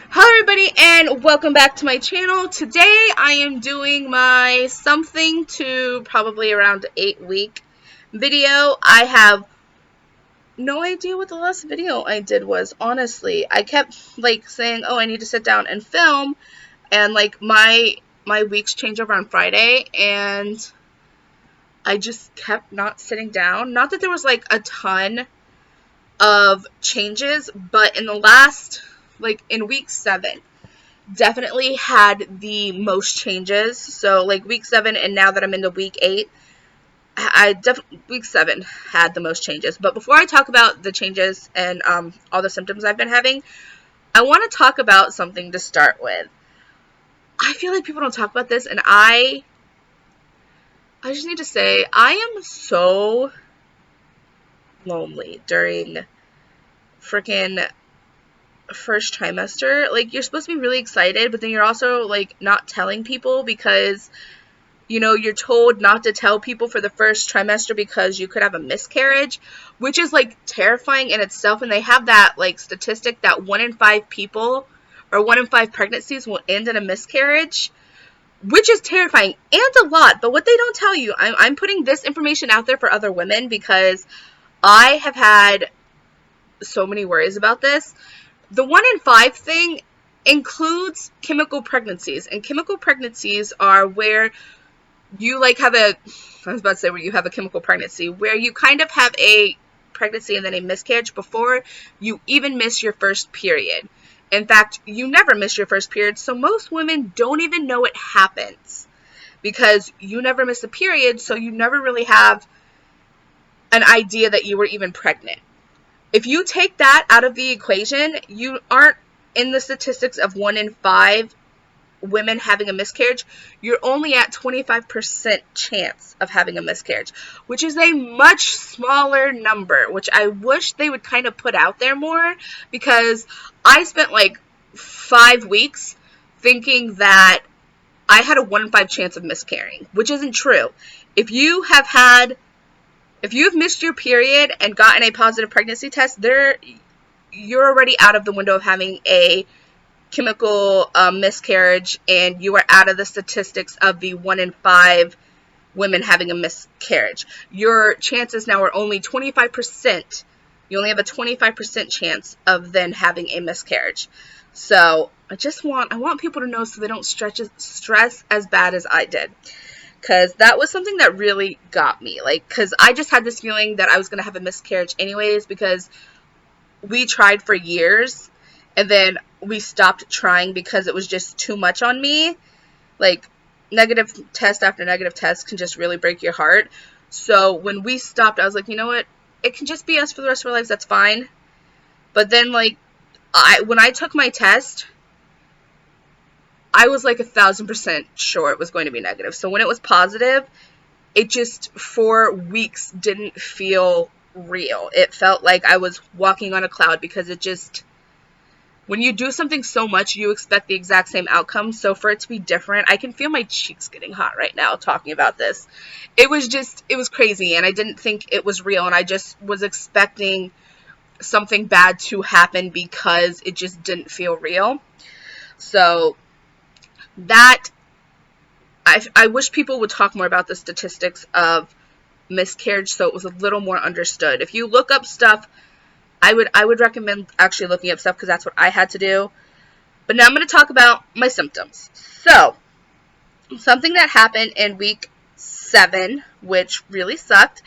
Hello everybody and welcome back to my channel. Today I am doing my something to probably around 8-week video. I have no idea what the last video I did was, honestly. I kept like saying, oh, I need to sit down and film, and like my weeks change over on Friday, and I just kept not sitting down. Not that there was like a ton of changes, but in the last, like in week 7, definitely had the most changes. So like week 7, and now that I'm into week 8, week 7 had the most changes. But before I talk about the changes and all the symptoms I've been having, I want to talk about something to start with. I feel like people don't talk about this, and I just need to say I am so lonely during freaking first trimester. Like, you're supposed to be really excited, but then you're also like not telling people because you're told not to tell people for the first trimester because you could have a miscarriage, which is like terrifying in itself. And they have that like statistic that 1 in 5 people or 1 in 5 pregnancies will end in a miscarriage, which is terrifying and a lot. But what they don't tell you, I'm putting this information out there for other women because I have had so many worries about this. The 1 in 5 thing includes chemical pregnancies, and chemical pregnancies are where you like have a, I was about to say where you have a chemical pregnancy, where you kind of have a pregnancy and then a miscarriage before you even miss your first period. In fact, you never miss your first period, so most women don't even know it happens because you never miss a period, so you never really have an idea that you were even pregnant. If you take that out of the equation, you aren't in the statistics of 1 in 5 women having a miscarriage. You're only at 25% chance of having a miscarriage, which is a much smaller number, which I wish they would kind of put out there more, because I spent like 5 weeks thinking that I had a 1 in 5 chance of miscarrying, which isn't true. If you have missed your period and gotten a positive pregnancy test, you're already out of the window of having a chemical miscarriage, and you are out of the statistics of the 1 in 5 women having a miscarriage. Your chances now are only 25%. You only have a 25% chance of then having a miscarriage. So I want people to know so they don't stress as bad as I did. Because that was something that really got me. Like, because I just had this feeling that I was going to have a miscarriage anyways, because we tried for years and then we stopped trying because it was just too much on me. Like, negative test after negative test can just really break your heart. So when we stopped, I was like, you know what? It can just be us for the rest of our lives. That's fine. But then, like, when I took my test, I was like 1,000% sure it was going to be negative. So when it was positive, it just for weeks didn't feel real. It felt like I was walking on a cloud, because it just, when you do something so much, you expect the exact same outcome. So for it to be different, I can feel my cheeks getting hot right now talking about this. It was crazy, and I didn't think it was real, and I just was expecting something bad to happen because it just didn't feel real. So that, I wish people would talk more about the statistics of miscarriage so it was a little more understood. If you look up stuff, I would recommend actually looking up stuff, because that's what I had to do. But now I'm going to talk about my symptoms. So, something that happened in week 7, which really sucked,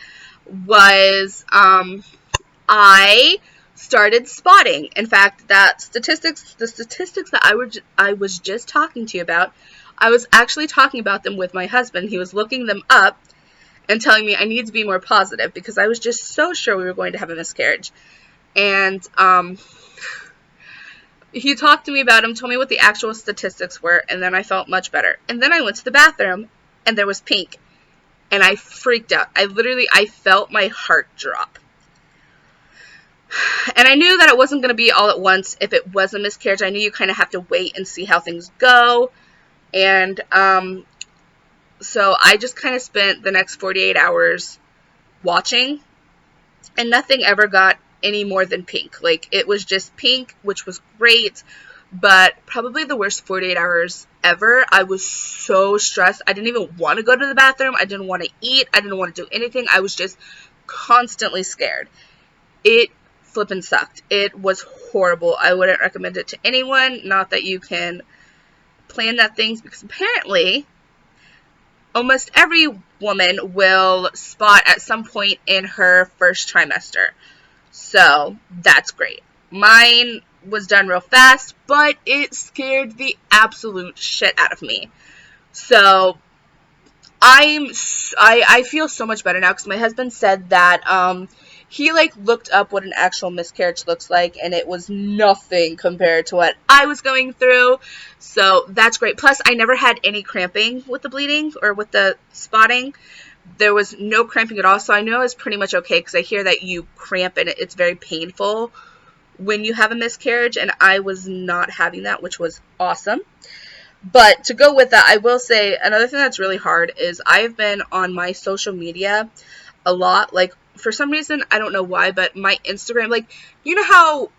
was I started spotting. In fact, the statistics that I was just talking to you about, I was actually talking about them with my husband. He was looking them up and telling me I need to be more positive, because I was just so sure we were going to have a miscarriage. And he talked to me about them, told me what the actual statistics were, and then I felt much better. And then I went to the bathroom, and there was pink, and I freaked out. I felt my heart drop. And I knew that it wasn't going to be all at once if it was a miscarriage. I knew you kind of have to wait and see how things go. And so I just kind of spent the next 48 hours watching, and nothing ever got any more than pink. Like, it was just pink, which was great. but probably the worst 48 hours ever. I was so stressed. I didn't even want to go to the bathroom. I didn't want to eat. I didn't want to do anything. I was just constantly scared. It flippin' sucked. It was horrible. I wouldn't recommend it to anyone. Not that you can plan that things, because apparently almost every woman will spot at some point in her first trimester. So that's great. Mine was done real fast, but it scared the absolute shit out of me. So I feel so much better now, because my husband said that he like looked up what an actual miscarriage looks like, and it was nothing compared to what I was going through. So that's great. Plus, I never had any cramping with the bleeding or with the spotting. There was no cramping at all, so I know I was pretty much okay, because I hear that you cramp and it's very painful when you have a miscarriage, and I was not having that, which was awesome. But to go with that, I will say another thing that's really hard is I've been on my social media a lot. Like, for some reason, I don't know why, but my Instagram, like, you know how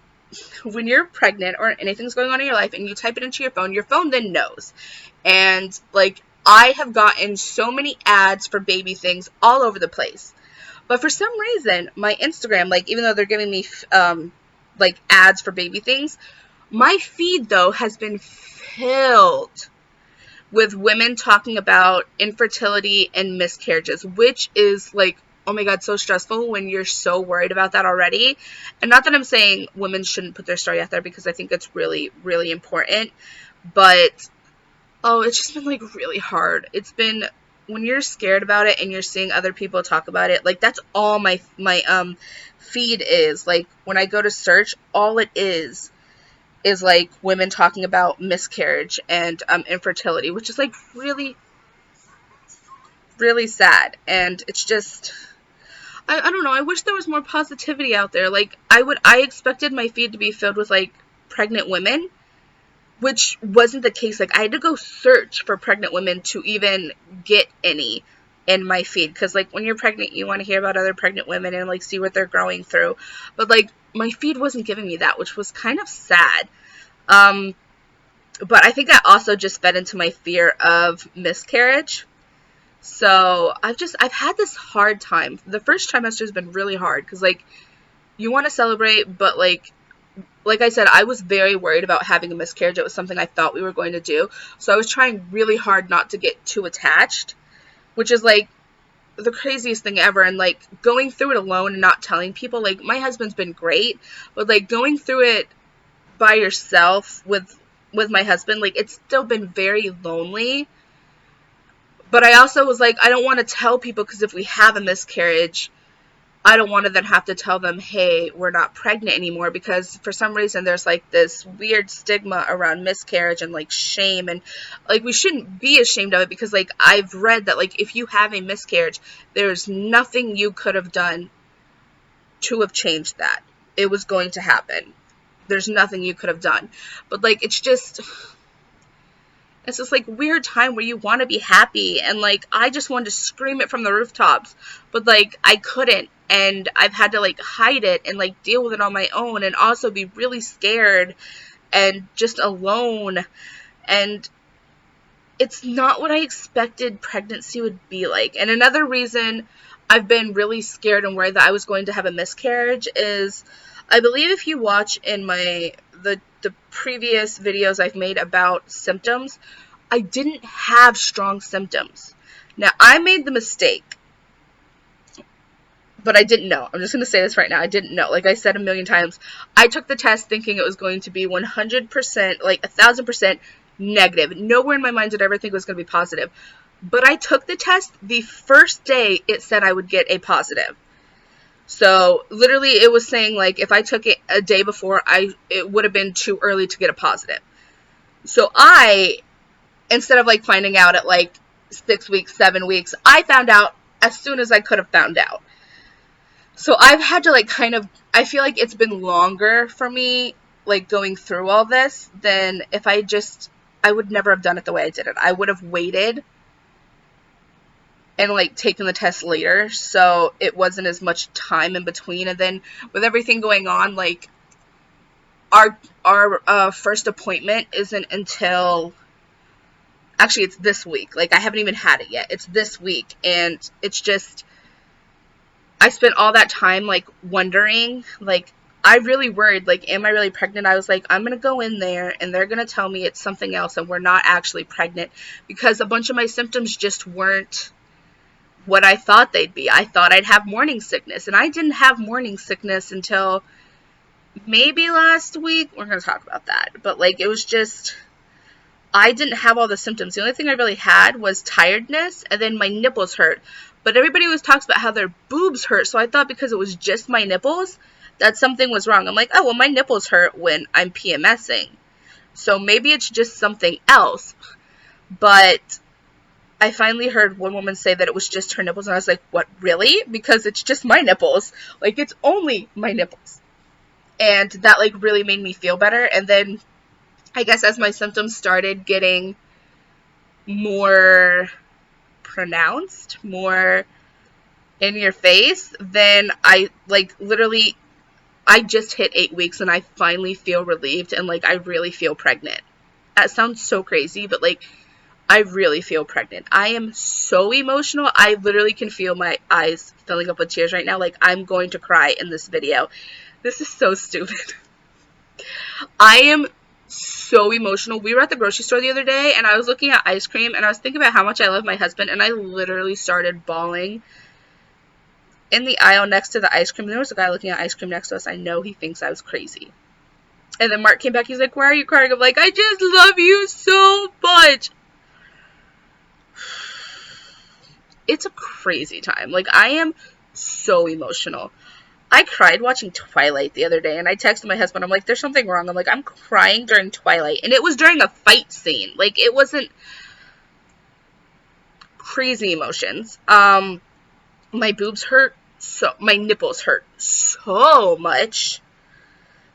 when you're pregnant or anything's going on in your life and you type it into your phone then knows. And, like, I have gotten so many ads for baby things all over the place. But for some reason, my Instagram, like, even though they're giving me, like, ads for baby things, my feed, though, has been filled with women talking about infertility and miscarriages, which is, like, oh my God, so stressful when you're so worried about that already. And not that I'm saying women shouldn't put their story out there, because I think it's really, really important. But, oh, it's just been, like, really hard. It's been, when you're scared about it and you're seeing other people talk about it, like, that's all my feed is. Like, when I go to search, all it is like women talking about miscarriage and infertility, which is like really, really sad. And it's just, I don't know, I wish there was more positivity out there. Like, I expected my feed to be filled with like pregnant women, which wasn't the case. Like, I had to go search for pregnant women to even get any in my feed, because like when you're pregnant you want to hear about other pregnant women and like see what they're going through, but like my feed wasn't giving me that, which was kind of sad. But I think that also just fed into my fear of miscarriage. So I've had this hard time. The first trimester has been really hard, because like you want to celebrate, but like I said, I was very worried about having a miscarriage. It was something I thought we were going to do. So I was trying really hard not to get too attached, which is like the craziest thing ever. And like going through it alone and not telling people, like my husband's been great, but like going through it by yourself with my husband, like it's still been very lonely. But I also was like, I don't want to tell people, because if we have a miscarriage, I don't want to then have to tell them, hey, we're not pregnant anymore, because for some reason there's like this weird stigma around miscarriage and like shame, and like we shouldn't be ashamed of it, because like I've read that like if you have a miscarriage, there's nothing you could have done to have changed that. It was going to happen. There's nothing you could have done. But like it's just like weird time where you want to be happy, and like I just wanted to scream it from the rooftops, but like I couldn't, and I've had to like hide it and like deal with it on my own, and also be really scared and just alone. And it's not what I expected pregnancy would be like. And another reason I've been really scared and worried that I was going to have a miscarriage is, I believe if you watch in the previous videos I've made about symptoms, I didn't have strong symptoms. Now, I made the mistake, but I didn't know. I'm just going to say this right now. I didn't know. Like I said a million times, I took the test thinking it was going to be 100%, like 1,000% negative. Nowhere in my mind did I ever think it was going to be positive. But I took the test the first day it said I would get a positive. So literally it was saying like if I took it a day before, it would have been too early to get a positive. So instead of like finding out at like 6 weeks, 7 weeks, I found out as soon as I could have found out. So I've had to like I feel like it's been longer for me like going through all this than if I would never have done it the way I did it. I would have waited and like taken the test later, so it wasn't as much time in between. And then with everything going on, like our first appointment isn't until, actually, it's this week. Like, I haven't even had it yet. It's this week, and it's just, I spent all that time, like, wondering, like, I really worried, like, am I really pregnant? I was like, I'm gonna go in there, and they're gonna tell me it's something else, and we're not actually pregnant, because a bunch of my symptoms just weren't what I thought they'd be. I thought I'd have morning sickness, and I didn't have morning sickness until maybe last week. We're gonna talk about that, but, like, it was just, I didn't have all the symptoms. The only thing I really had was tiredness, and then my nipples hurt. But everybody always talks about how their boobs hurt, so I thought because it was just my nipples, that something was wrong. I'm like, oh, well, my nipples hurt when I'm PMSing, so maybe it's just something else. But I finally heard one woman say that it was just her nipples, and I was like, what, really? Because it's just my nipples. Like, it's only my nipples. And that, like, really made me feel better. And then, I guess as my symptoms started getting more pronounced, more in your face, then I, like, literally, I just hit 8 weeks, and I finally feel relieved, and, like, I really feel pregnant. That sounds so crazy, but, like, I really feel pregnant. I am so emotional. I literally can feel my eyes filling up with tears right now. Like, I'm going to cry in this video. This is so stupid. I am so emotional. We were at the grocery store the other day, and I was looking at ice cream, and I was thinking about how much I love my husband, and I literally started bawling in the aisle next to the ice cream. There was a guy looking at ice cream next to us. I know he thinks I was crazy. And then Mark came back. He's like, why are you crying? I'm like, I just love you so much. It's a crazy time. Like, I am so emotional. I cried watching Twilight the other day, and I texted my husband. I'm like, there's something wrong. I'm like, I'm crying during Twilight. And it was during a fight scene. Like, it wasn't crazy emotions. My boobs hurt so, my nipples hurt so much.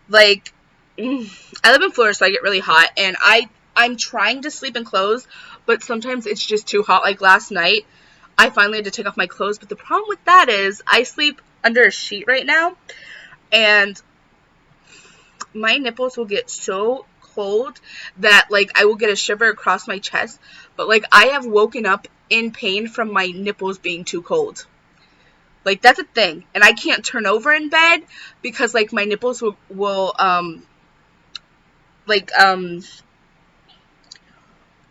Like, I live in Florida, so I get really hot, and I'm trying to sleep in clothes, but sometimes it's just too hot. Like, last night, I finally had to take off my clothes, but the problem with that is I sleep under a sheet right now, and my nipples will get so cold that, like, I will get a shiver across my chest, but, like, I have woken up in pain from my nipples being too cold. Like, that's a thing, and I can't turn over in bed because, like, my nipples will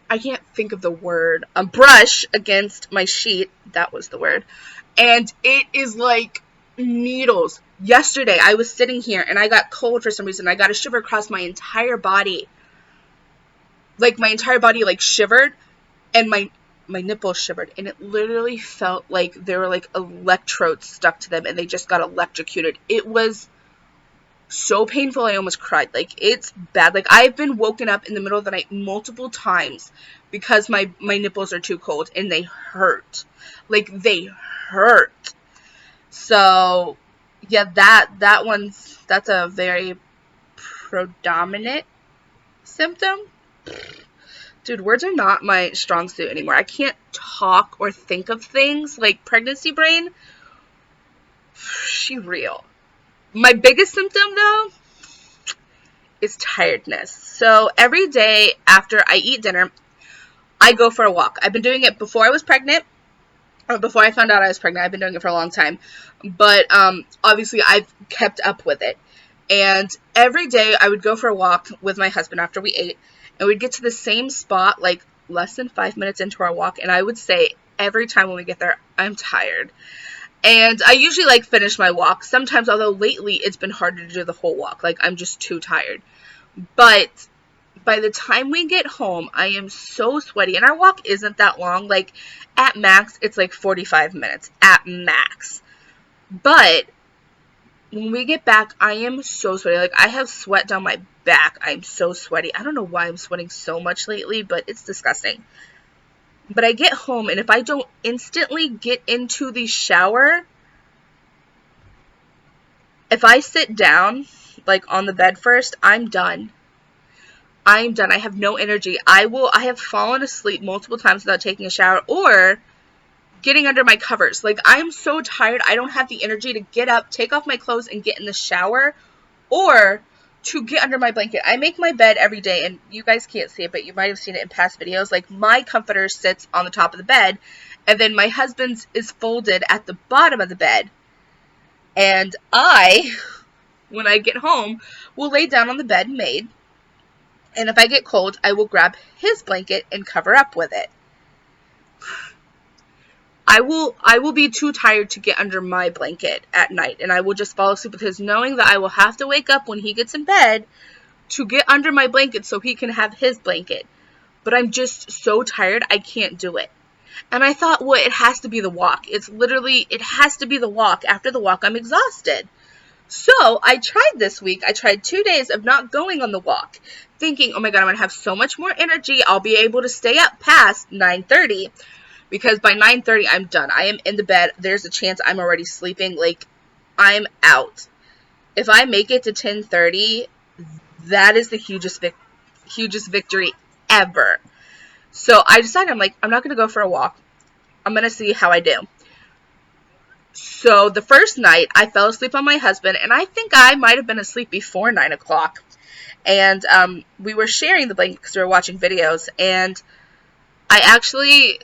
I can't think of the word, brush against my sheet. That was the word. And it is like needles. Yesterday, I was sitting here, and I got cold for some reason. I got a shiver across my entire body. Like, my entire body, like, shivered, and my nipples shivered. And it literally felt like there were, like, electrodes stuck to them, and they just got electrocuted. It was so painful, I almost cried. Like, it's bad. Like, I've been woken up in the middle of the night multiple times because my nipples are too cold, and they hurt. Like, they hurt. So, yeah, that's a very predominant symptom. Dude, words are not my strong suit anymore. I can't talk or think of things. Like, pregnancy brain, she real. My biggest symptom, though, is tiredness. So every day after I eat dinner, I go for a walk. I've been doing it before I was pregnant, or before I found out I was pregnant. I've been doing it for a long time. But obviously, I've kept up with it. And every day I would go for a walk with my husband after we ate, and we'd get to the same spot, like, less than 5 minutes into our walk, and I would say every time when we get there, I'm tired. And I usually, like, finish my walk sometimes, although lately it's been harder to do the whole walk. Like, I'm just too tired. But by the time we get home, I am so sweaty. And our walk isn't that long. Like, at max, it's like 45 minutes. At max. But when we get back, I am so sweaty. Like, I have sweat down my back. I'm so sweaty. I don't know why I'm sweating so much lately, but it's disgusting. But I get home, and if I don't instantly get into the shower, if I sit down, like, on the bed first, I'm done. I'm done. I have no energy. I have fallen asleep multiple times without taking a shower or getting under my covers. Like, I'm so tired, I don't have the energy to get up, take off my clothes, and get in the shower, or to get under my blanket. I make my bed every day, and you guys can't see it, but you might have seen it in past videos. Like, my comforter sits on the top of the bed, and then my husband's is folded at the bottom of the bed. And I, when I get home, will lay down on the bed made, and if I get cold, I will grab his blanket and cover up with it. I will be too tired to get under my blanket at night, and I will just fall asleep with his, knowing that I will have to wake up when he gets in bed to get under my blanket so he can have his blanket. But I'm just so tired, I can't do it. And I thought, well, it has to be the walk. It has to be the walk. After the walk, I'm exhausted. So I tried this week. I tried 2 days of not going on the walk, thinking, oh my God, I'm going to have so much more energy. I'll be able to stay up past 9:30. Because by 9:30, I'm done. I am in the bed. There's a chance I'm already sleeping. Like, I'm out. If I make it to 10:30, that is the hugest victory ever. So I decided, I'm like, I'm not going to go for a walk. I'm going to see how I do. So the first night, I fell asleep on my husband, and I think I might have been asleep before 9 o'clock. And we were sharing the blanket because we were watching videos, and I actually...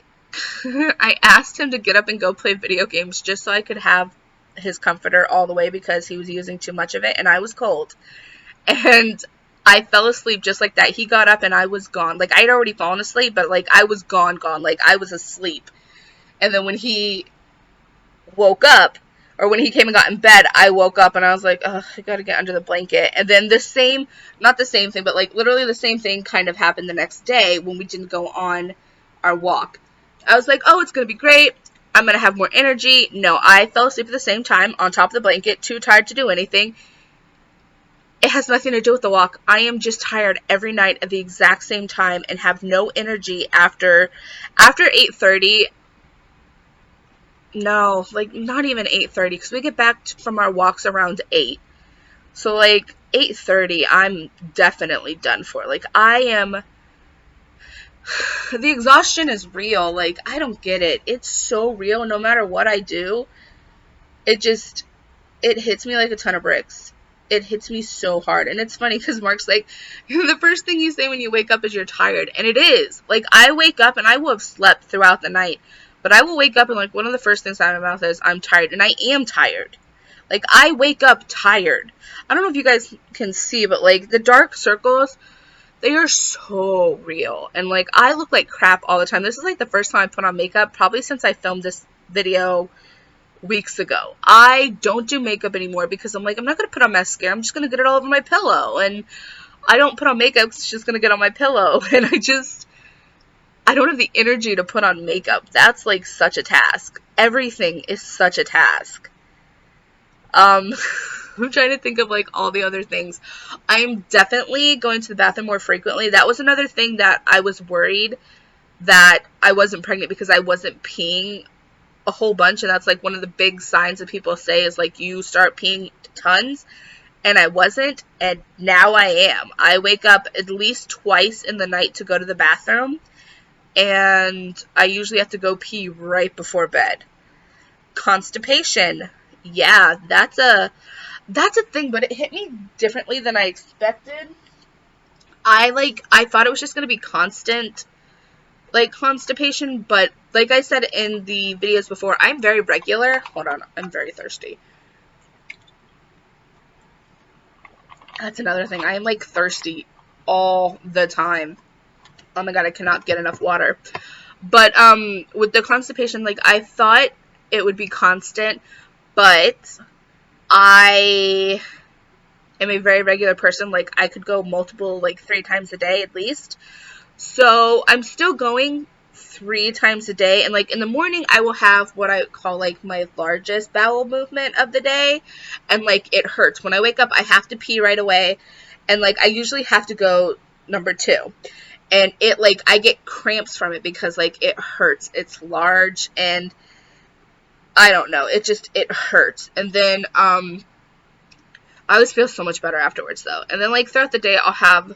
I asked him to get up and go play video games just so I could have his comforter all the way because he was using too much of it and I was cold. And I fell asleep just like that. He got up and I was gone. Like, I had already fallen asleep, but like I was gone. Like, I was asleep. And then when he woke up, or when he came and got in bed, I woke up and I was like, ugh, I gotta get under the blanket. And then not the same thing, but like literally the same thing kind of happened the next day when we didn't go on our walk. I was like, oh, it's going to be great. I'm going to have more energy. No, I fell asleep at the same time on top of the blanket, too tired to do anything. It has nothing to do with the walk. I am just tired every night at the exact same time and have no energy after 8:30. No, like not even 8:30 because we get back from our walks around 8. So like 8:30, I'm definitely done for. Like, the exhaustion is real. Like, I don't get it. It's so real. No matter what I do, it hits me like a ton of bricks. It hits me so hard. And it's funny because Mark's like, the first thing you say when you wake up is you're tired. And it is. Like, I wake up and I will have slept throughout the night. But I will wake up and like one of the first things out of my mouth is, I'm tired. And I am tired. Like, I wake up tired. I don't know if you guys can see, but like the dark circles, they are so real. And like, I look like crap all the time. This is like the first time I put on makeup, probably since I filmed this video weeks ago. I don't do makeup anymore because I'm like, I'm not going to put on mascara. I'm just going to get it all over my pillow. And I don't put on makeup because it's just going to get on my pillow. And I don't have the energy to put on makeup. That's like such a task. Everything is such a task. I'm trying to think of like all the other things. I'm definitely going to the bathroom more frequently. That was another thing that I was worried that I wasn't pregnant because I wasn't peeing a whole bunch. And that's like one of the big signs that people say is like you start peeing tons. And I wasn't. And now I am. I wake up at least twice in the night to go to the bathroom. And I usually have to go pee right before bed. Constipation. Yeah, that's a thing, but it hit me differently than I expected. I thought it was just going to be constant, like, constipation, but like I said in the videos before, I'm very regular. Hold on, I'm very thirsty. That's another thing. I am, like, thirsty all the time. Oh my God, I cannot get enough water. But, with the constipation, like, I thought it would be constant, but I am a very regular person. Like, I could go multiple, like, 3 times a day at least. So I'm still going 3 times a day. And, like, in the morning, I will have what I call, like, my largest bowel movement of the day. And, like, it hurts. When I wake up, I have to pee right away. And, like, I usually have to go number 2. And it, like, I get cramps from it because, like, it hurts. It's large and I don't know. It hurts. And then, I always feel so much better afterwards, though. And then, like, throughout the day, I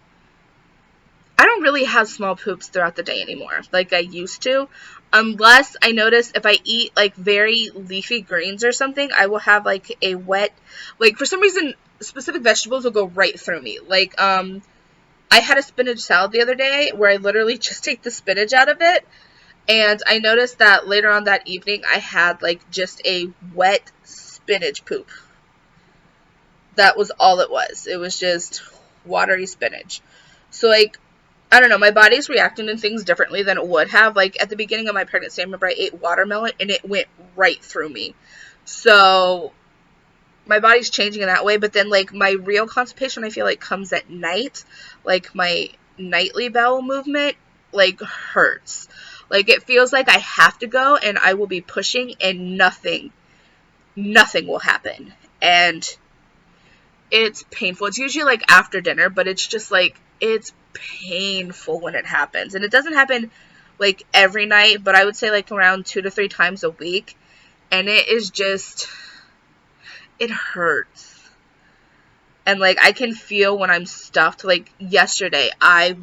don't really have small poops throughout the day anymore, like I used to. Unless I notice if I eat like very leafy greens or something, I will have like a wet, like for some reason, specific vegetables will go right through me. Like, I had a spinach salad the other day where I literally just take the spinach out of it. And I noticed that later on that evening, I had like just a wet spinach poop. That was all it was. It was just watery spinach. So, like, I don't know, my body's reacting to things differently than it would have. Like, at the beginning of my pregnancy, I remember I ate watermelon and it went right through me. So, my body's changing in that way. But then, like, my real constipation, I feel like, comes at night. Like, my nightly bowel movement, like, hurts. Like, it feels like I have to go and I will be pushing and nothing will happen. And it's painful. It's usually like after dinner, but it's just like, it's painful when it happens. And it doesn't happen like every night, but I would say like around 2 to 3 times a week. And it is just, it hurts. And like, I can feel when I'm stuffed. Like yesterday, I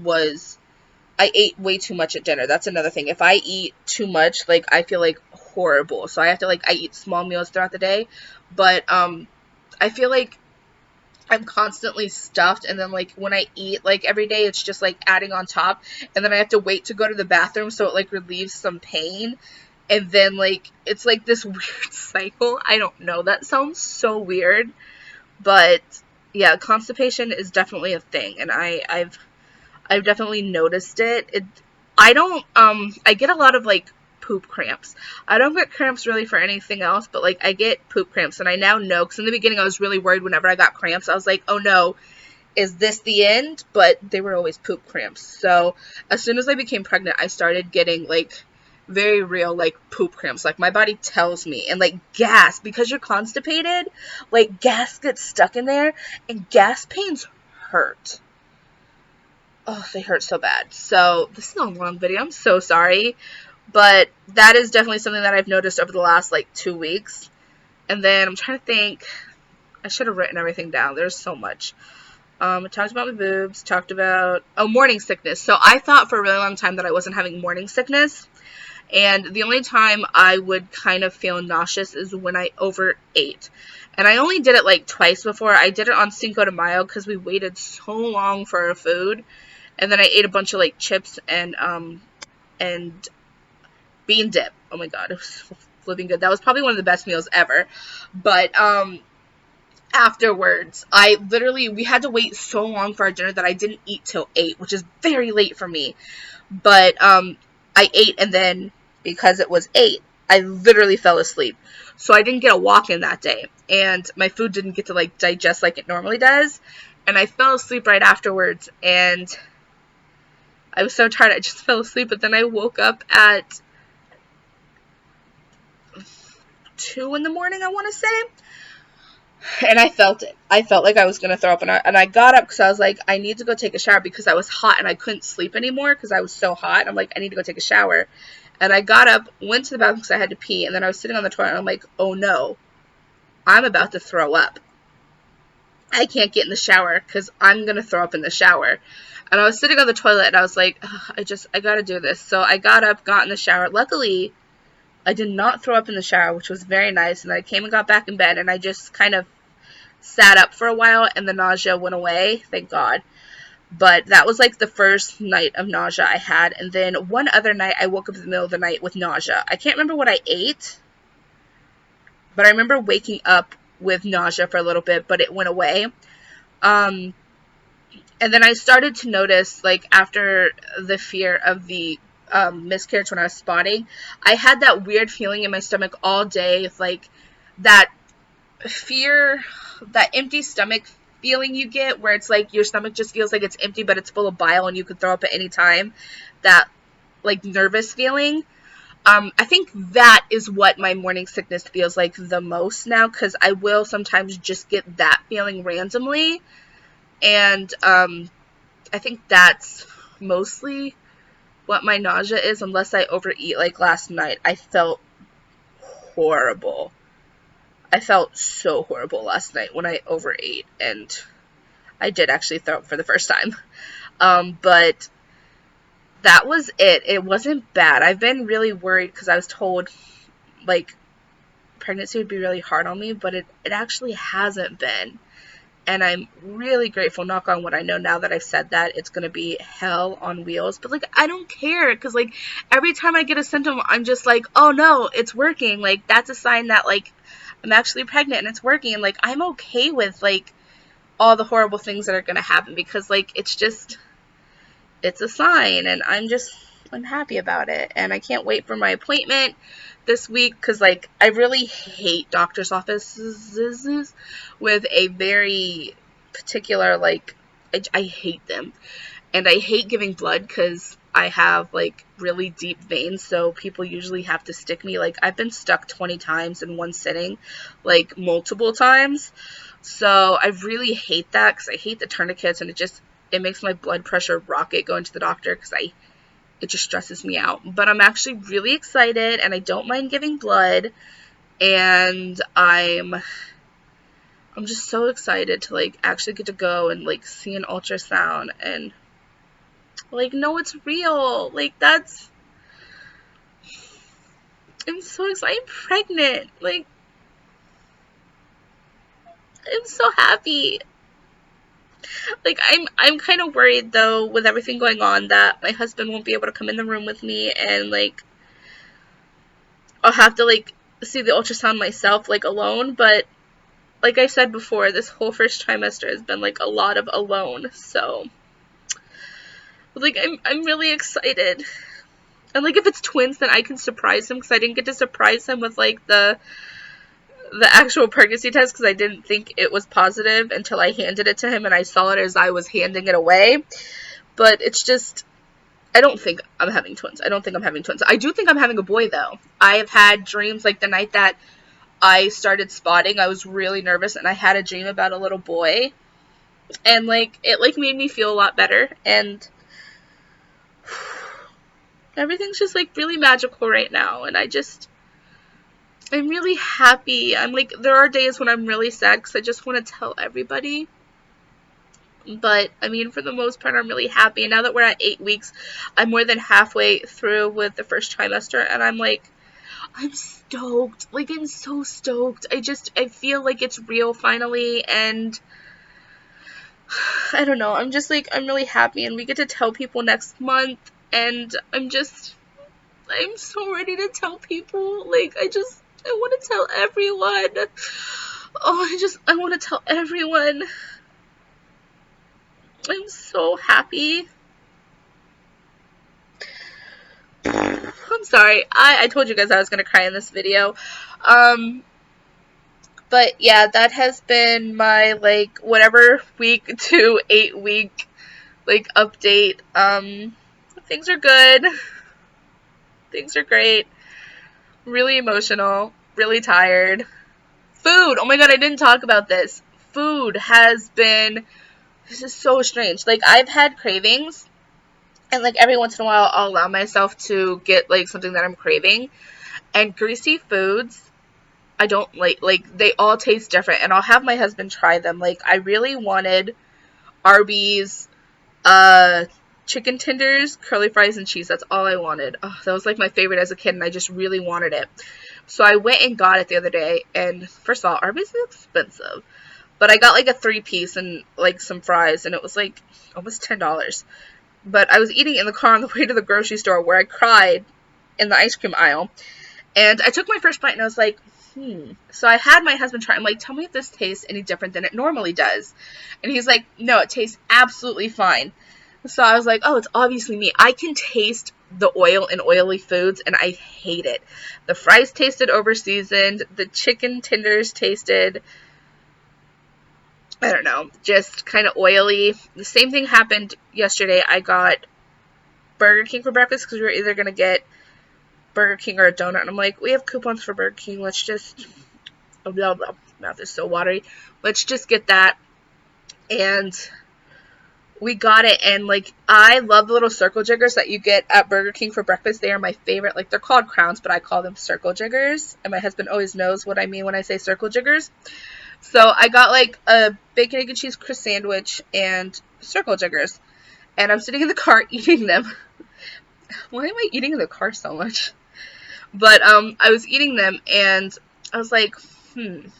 ate way too much at dinner. That's another thing. If I eat too much, like, I feel like horrible. So I have to like, I eat small meals throughout the day. But, I feel like I'm constantly stuffed, and then like when I eat like every day, it's just like adding on top, and then I have to wait to go to the bathroom so it like relieves some pain, and then like it's like this weird cycle. I don't know. That sounds so weird, but yeah, constipation is definitely a thing, and I've definitely noticed it. I don't I get a lot of like poop cramps. I don't get cramps really for anything else, but like I get poop cramps, and I now know, because in the beginning I was really worried whenever I got cramps. I was like, oh no, is this the end? But they were always poop cramps. So as soon as I became pregnant, I started getting like very real like poop cramps. Like my body tells me, and like gas, because you're constipated, like gas gets stuck in there, and gas pains hurt. Oh, they hurt so bad. So this is a long video. I'm so sorry. But that is definitely something that I've noticed over the last like 2 weeks. And then I'm trying to think. I should have written everything down. There's so much. I talked about my boobs. Talked about, oh, morning sickness. So I thought for a really long time that I wasn't having morning sickness. And the only time I would kind of feel nauseous is when I overate. And I only did it like twice before. I did it on Cinco de Mayo because we waited so long for our food. And then I ate a bunch of like chips and bean dip. Oh my god, it was flipping good. That was probably one of the best meals ever. But afterwards, we had to wait so long for our dinner that I didn't eat till 8, which is very late for me. But I ate, and then because it was 8, I literally fell asleep. So I didn't get a walk in that day, and my food didn't get to like digest like it normally does. And I fell asleep right afterwards, and I was so tired I just fell asleep. But then I woke up at 2 in the morning, I want to say. And I felt it. I felt like I was going to throw up. And I got up because I was like, I need to go take a shower because I was hot and I couldn't sleep anymore because I was so hot. I'm like, I need to go take a shower. And I got up, went to the bathroom because I had to pee. And then I was sitting on the toilet and I'm like, oh no, I'm about to throw up. I can't get in the shower because I'm going to throw up in the shower. And I was sitting on the toilet and I was like, I got to do this. So I got up, got in the shower. Luckily, I did not throw up in the shower, which was very nice. And then I came and got back in bed, and I just kind of sat up for a while, and the nausea went away. Thank God. But that was like the first night of nausea I had. And then one other night, I woke up in the middle of the night with nausea. I can't remember what I ate, but I remember waking up with nausea for a little bit, but it went away. And then I started to notice, like, after the fear of the miscarriage when I was spotting, I had that weird feeling in my stomach all day, like that fear, that empty stomach feeling you get where it's like your stomach just feels like it's empty but it's full of bile and you could throw up at any time. That like nervous feeling. I think that is what my morning sickness feels like the most now, because I will sometimes just get that feeling randomly. And I think that's mostly what my nausea is, unless I overeat. Like last night, I felt horrible. I felt so horrible last night when I overate, and I did actually throw up for the first time. But that was it. It wasn't bad. I've been really worried because I was told, like, pregnancy would be really hard on me, but it actually hasn't been. And I'm really grateful, knock on wood. I know now that I've said that, it's going to be hell on wheels. But, like, I don't care. Because, like, every time I get a symptom, I'm just like, oh, no, it's working. Like, that's a sign that, like, I'm actually pregnant and it's working. And, like, I'm okay with, like, all the horrible things that are going to happen. Because, like, it's just, it's a sign. And I'm happy about it. And I can't wait for my appointment this week, because, like, I really hate doctor's offices with a very particular, like, I hate them. And I hate giving blood because I have, like, really deep veins, so people usually have to stick me. Like, I've been stuck 20 times in one sitting, like, multiple times. So I really hate that because I hate the tourniquets, and it makes my blood pressure rocket going to the doctor because it just stresses me out. But I'm actually really excited, and I don't mind giving blood, and I'm just so excited to, like, actually get to go and, like, see an ultrasound and, like, know it's real. Like, I'm so excited. I'm pregnant. Like, I'm so happy. Like, I'm kind of worried, though, with everything going on, that my husband won't be able to come in the room with me, and, like, I'll have to, like, see the ultrasound myself, like, alone. But like I said before, this whole first trimester has been, like, a lot of alone. So, like, I'm really excited. And, like, if it's twins, then I can surprise him, because I didn't get to surprise him with, like, the actual pregnancy test, because I didn't think it was positive until I handed it to him, and I saw it as I was handing it away. But it's just, I don't think I'm having twins. I don't think I'm having twins. I do think I'm having a boy, though. I have had dreams, like, the night that I started spotting, I was really nervous, and I had a dream about a little boy, and, like, it, like, made me feel a lot better, and everything's just, like, really magical right now, and I'm really happy. I'm, like, there are days when I'm really sad because I just want to tell everybody, but, I mean, for the most part, I'm really happy, and now that we're at 8 weeks, I'm more than halfway through with the first trimester, and I'm, like, I'm stoked. Like, I'm so stoked. I feel like it's real finally, and I don't know. I'm just, like, I'm really happy, and we get to tell people next month, and I'm so ready to tell people. Like, I want to tell everyone. Oh, I want to tell everyone. I'm so happy. I'm sorry. I told you guys I was going to cry in this video. But yeah, that has been my, like, whatever week to 8 week, like, update. Things are good. Things are great. Really emotional. Really tired. Food. Oh my god, I didn't talk about this. Food has been, this is so strange. Like, I've had cravings, and, like, every once in a while I'll allow myself to get, like, something that I'm craving. And greasy foods, I don't like, they all taste different, and I'll have my husband try them. Like, I really wanted Arby's, chicken tenders, curly fries, and cheese. That's all I wanted. Oh, that was, like, my favorite as a kid, and I just really wanted it. So I went and got it the other day, and first of all, Arby's is expensive. But I got, like, a 3-piece and, like, some fries, and it was, like, almost $10. But I was eating in the car on the way to the grocery store, where I cried in the ice cream aisle. And I took my first bite, and I was like, So I had my husband try. I'm like, tell me if this tastes any different than it normally does. And he's like, no, it tastes absolutely fine. So I was like, oh, it's obviously me. I can taste the oil in oily foods, and I hate it. The fries tasted over-seasoned. The chicken tenders tasted, I don't know, just kind of oily. The same thing happened yesterday. I got Burger King for breakfast because we were either going to get Burger King or a donut, and I'm like, we have coupons for Burger King, let's just, oh, blah, blah, mouth is so watery, let's just get that. And we got it, and, like, I love the little circle jiggers that you get at Burger King for breakfast. They are my favorite. Like, they're called crowns, but I call them circle jiggers, and my husband always knows what I mean when I say circle jiggers. So I got, like, a bacon, egg, and cheese crisp sandwich and circle jiggers, and I'm sitting in the car eating them. why am I eating in the car so much? But I was eating them and I was like, and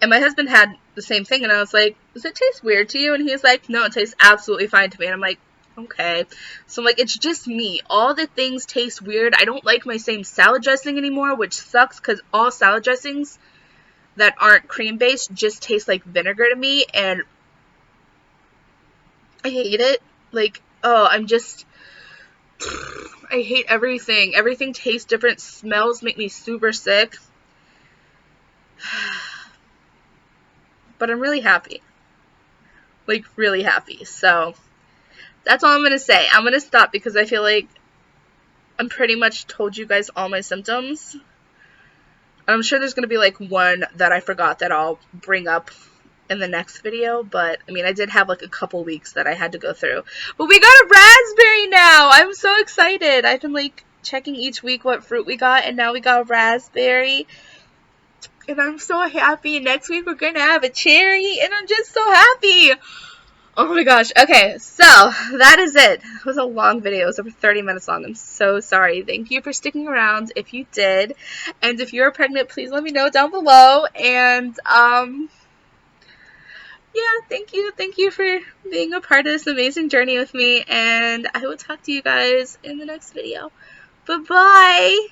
my husband had the same thing, and I was like, does it taste weird to you? And he's like, no, it tastes absolutely fine to me. And I'm like, okay. So I'm like, it's just me. All the things taste weird. I don't like my same salad dressing anymore, which sucks because all salad dressings that aren't cream based just taste like vinegar to me, and I hate it. Like, oh, I hate everything. Everything tastes different. Smells make me super sick. But I'm really happy. Like, really happy. So, that's all I'm going to say. I'm going to stop because I feel like I'm pretty much told you guys all my symptoms. I'm sure there's going to be like one that I forgot that I'll bring up in the next video, but I mean, I did have like a couple weeks that I had to go through. But we got a raspberry now! I'm so excited! I've been like checking each week what fruit we got, and now we got raspberry. And I'm so happy. Next week we're gonna have a cherry, and I'm just so happy! Oh my gosh. Okay, so that is it. It was a long video. It was over 30 minutes long. I'm so sorry. Thank you for sticking around if you did. And if you're pregnant, please let me know down below. And, yeah, thank you. Thank you for being a part of this amazing journey with me. And I will talk to you guys in the next video. Bye-bye.